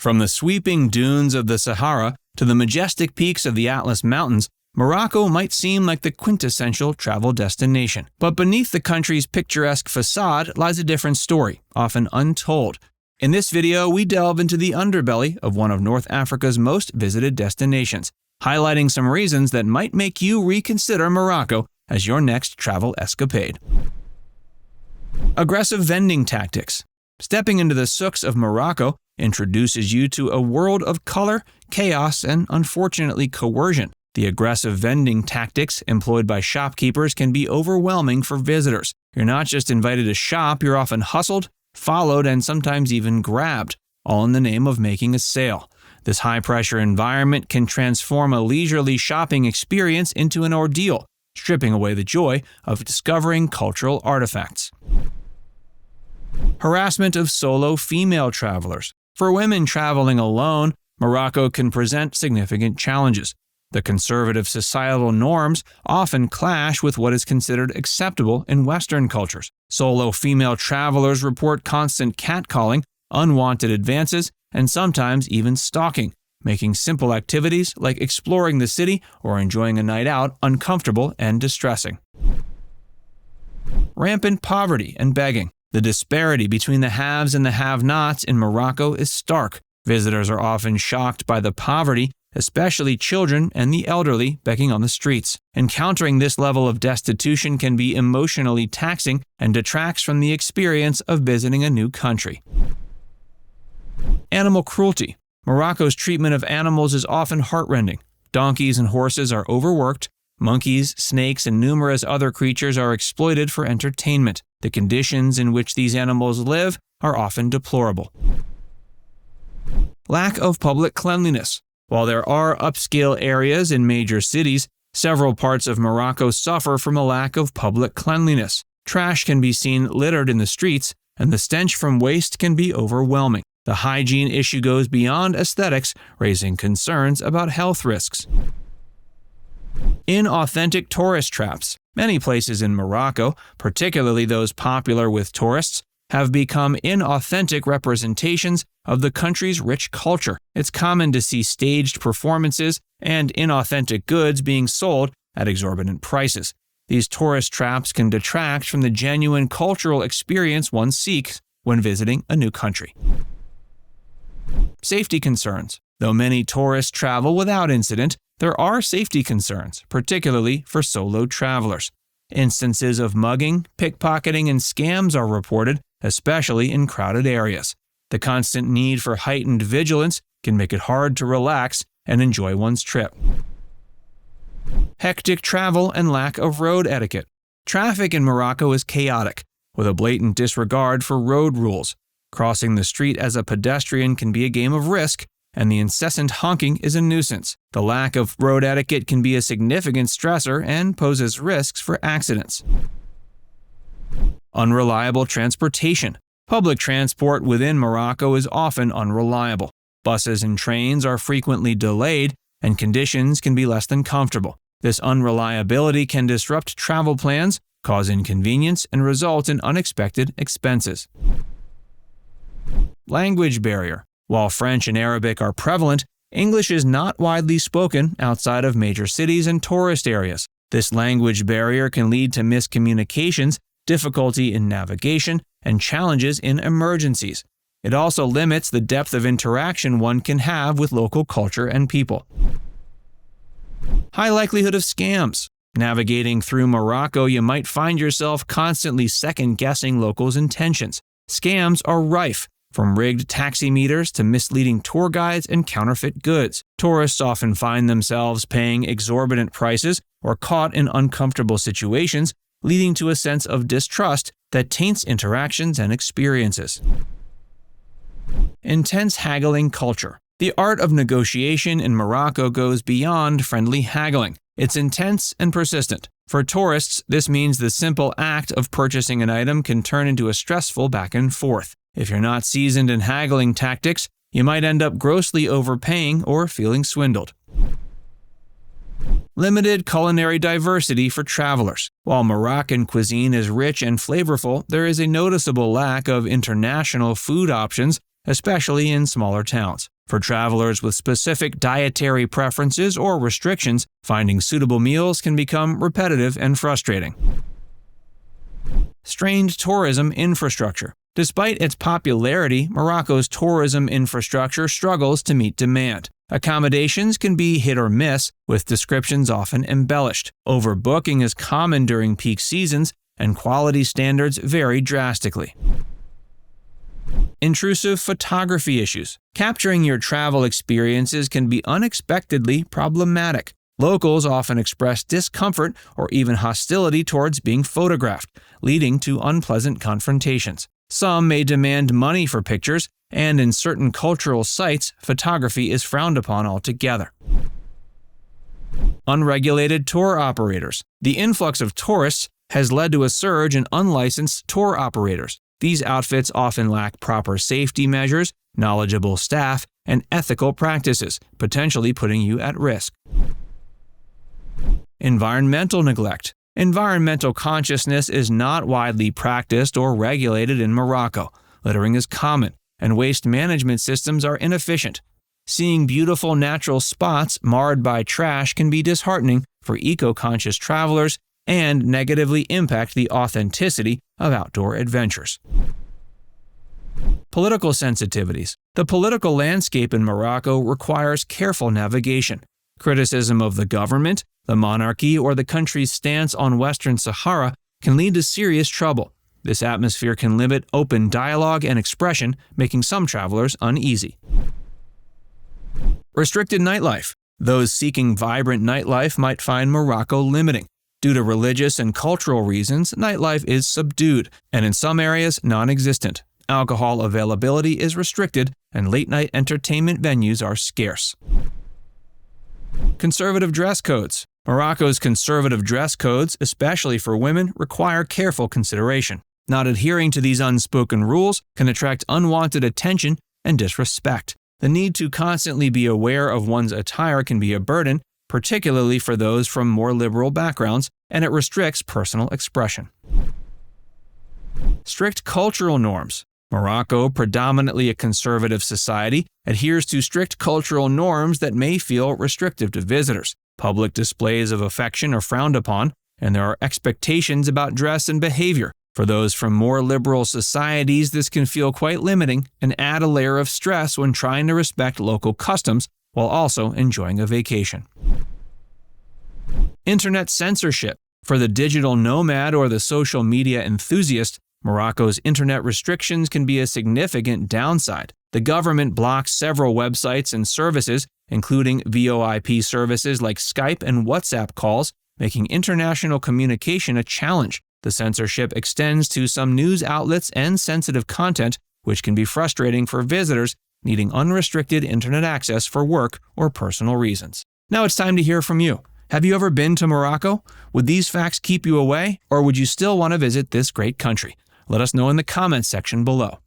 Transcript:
From the sweeping dunes of the Sahara to the majestic peaks of the Atlas Mountains, Morocco might seem like the quintessential travel destination. But beneath the country's picturesque facade lies a different story, often untold. In this video, we delve into the underbelly of one of North Africa's most visited destinations, highlighting some reasons that might make you reconsider Morocco as your next travel escapade. Aggressive vending tactics. Stepping into the souks of Morocco introduces you to a world of color, chaos, and unfortunately coercion. The aggressive vending tactics employed by shopkeepers can be overwhelming for visitors. You're not just invited to shop, you're often hustled, followed, and sometimes even grabbed, all in the name of making a sale. This high-pressure environment can transform a leisurely shopping experience into an ordeal, stripping away the joy of discovering cultural artifacts. Harassment of solo female travelers. For women traveling alone, Morocco can present significant challenges. The conservative societal norms often clash with what is considered acceptable in Western cultures. Solo female travelers report constant catcalling, unwanted advances, and sometimes even stalking, making simple activities like exploring the city or enjoying a night out uncomfortable and distressing. Rampant poverty and begging. The disparity between the haves and the have-nots in Morocco is stark. Visitors are often shocked by the poverty, especially children and the elderly begging on the streets. Encountering this level of destitution can be emotionally taxing and detracts from the experience of visiting a new country. Animal cruelty. Morocco's treatment of animals is often heartrending. Donkeys and horses are overworked. Monkeys, snakes, and numerous other creatures are exploited for entertainment. The conditions in which these animals live are often deplorable. Lack of public cleanliness. While there are upscale areas in major cities, several parts of Morocco suffer from a lack of public cleanliness. Trash can be seen littered in the streets, and the stench from waste can be overwhelming. The hygiene issue goes beyond aesthetics, raising concerns about health risks. Inauthentic tourist traps. Many places in Morocco, particularly those popular with tourists, have become inauthentic representations of the country's rich culture. It's common to see staged performances and inauthentic goods being sold at exorbitant prices. These tourist traps can detract from the genuine cultural experience one seeks when visiting a new country. Safety concerns. Though many tourists travel without incident, there are safety concerns, particularly for solo travelers. Instances of mugging, pickpocketing, and scams are reported, especially in crowded areas. The constant need for heightened vigilance can make it hard to relax and enjoy one's trip. Hectic travel and lack of road etiquette. Traffic in Morocco is chaotic, with a blatant disregard for road rules. Crossing the street as a pedestrian can be a game of risk, and the incessant honking is a nuisance. The lack of road etiquette can be a significant stressor and poses risks for accidents. Unreliable transportation. Public transport within Morocco is often unreliable. Buses and trains are frequently delayed, and conditions can be less than comfortable. This unreliability can disrupt travel plans, cause inconvenience, and result in unexpected expenses. Language barrier. While French and Arabic are prevalent, English is not widely spoken outside of major cities and tourist areas. This language barrier can lead to miscommunications, difficulty in navigation, and challenges in emergencies. It also limits the depth of interaction one can have with local culture and people. High likelihood of scams. Navigating through Morocco, you might find yourself constantly second-guessing locals' intentions. Scams are rife, from rigged taximeters to misleading tour guides and counterfeit goods. Tourists often find themselves paying exorbitant prices or caught in uncomfortable situations, leading to a sense of distrust that taints interactions and experiences. Intense haggling culture. The art of negotiation in Morocco goes beyond friendly haggling. It's intense and persistent. For tourists, this means the simple act of purchasing an item can turn into a stressful back and forth. If you're not seasoned in haggling tactics, you might end up grossly overpaying or feeling swindled. Limited culinary diversity for travelers. While Moroccan cuisine is rich and flavorful, there is a noticeable lack of international food options, especially in smaller towns. For travelers with specific dietary preferences or restrictions, finding suitable meals can become repetitive and frustrating. Strained tourism infrastructure. Despite its popularity, Morocco's tourism infrastructure struggles to meet demand. Accommodations can be hit or miss, with descriptions often embellished. Overbooking is common during peak seasons, and quality standards vary drastically. Intrusive photography issues. Capturing your travel experiences can be unexpectedly problematic. Locals often express discomfort or even hostility towards being photographed, leading to unpleasant confrontations. Some may demand money for pictures, and in certain cultural sites, photography is frowned upon altogether. Unregulated tour operators. The influx of tourists has led to a surge in unlicensed tour operators. These outfits often lack proper safety measures, knowledgeable staff, and ethical practices, potentially putting you at risk. Environmental neglect. Environmental consciousness is not widely practiced or regulated in Morocco. Littering is common, and waste management systems are inefficient. Seeing beautiful natural spots marred by trash can be disheartening for eco-conscious travelers and negatively impact the authenticity of outdoor adventures. Political sensitivities. The political landscape in Morocco requires careful navigation. Criticism of the government, the monarchy, or the country's stance on Western Sahara can lead to serious trouble. This atmosphere can limit open dialogue and expression, making some travelers uneasy. Restricted nightlife. Those seeking vibrant nightlife might find Morocco limiting. Due to religious and cultural reasons, nightlife is subdued, and in some areas, non-existent. Alcohol availability is restricted, and late-night entertainment venues are scarce. Conservative dress codes. Morocco's conservative dress codes, especially for women, require careful consideration. Not adhering to these unspoken rules can attract unwanted attention and disrespect. The need to constantly be aware of one's attire can be a burden, particularly for those from more liberal backgrounds, and it restricts personal expression. Strict cultural norms. Morocco, predominantly a conservative society, adheres to strict cultural norms that may feel restrictive to visitors. Public displays of affection are frowned upon, and there are expectations about dress and behavior. For those from more liberal societies, this can feel quite limiting and add a layer of stress when trying to respect local customs while also enjoying a vacation. Internet censorship. For the digital nomad or the social media enthusiast, Morocco's internet restrictions can be a significant downside. The government blocks several websites and services, including VoIP services like Skype and WhatsApp calls, making international communication a challenge. The censorship extends to some news outlets and sensitive content, which can be frustrating for visitors needing unrestricted internet access for work or personal reasons. Now it's time to hear from you. Have you ever been to Morocco? Would these facts keep you away, or would you still want to visit this great country? Let us know in the comments section below.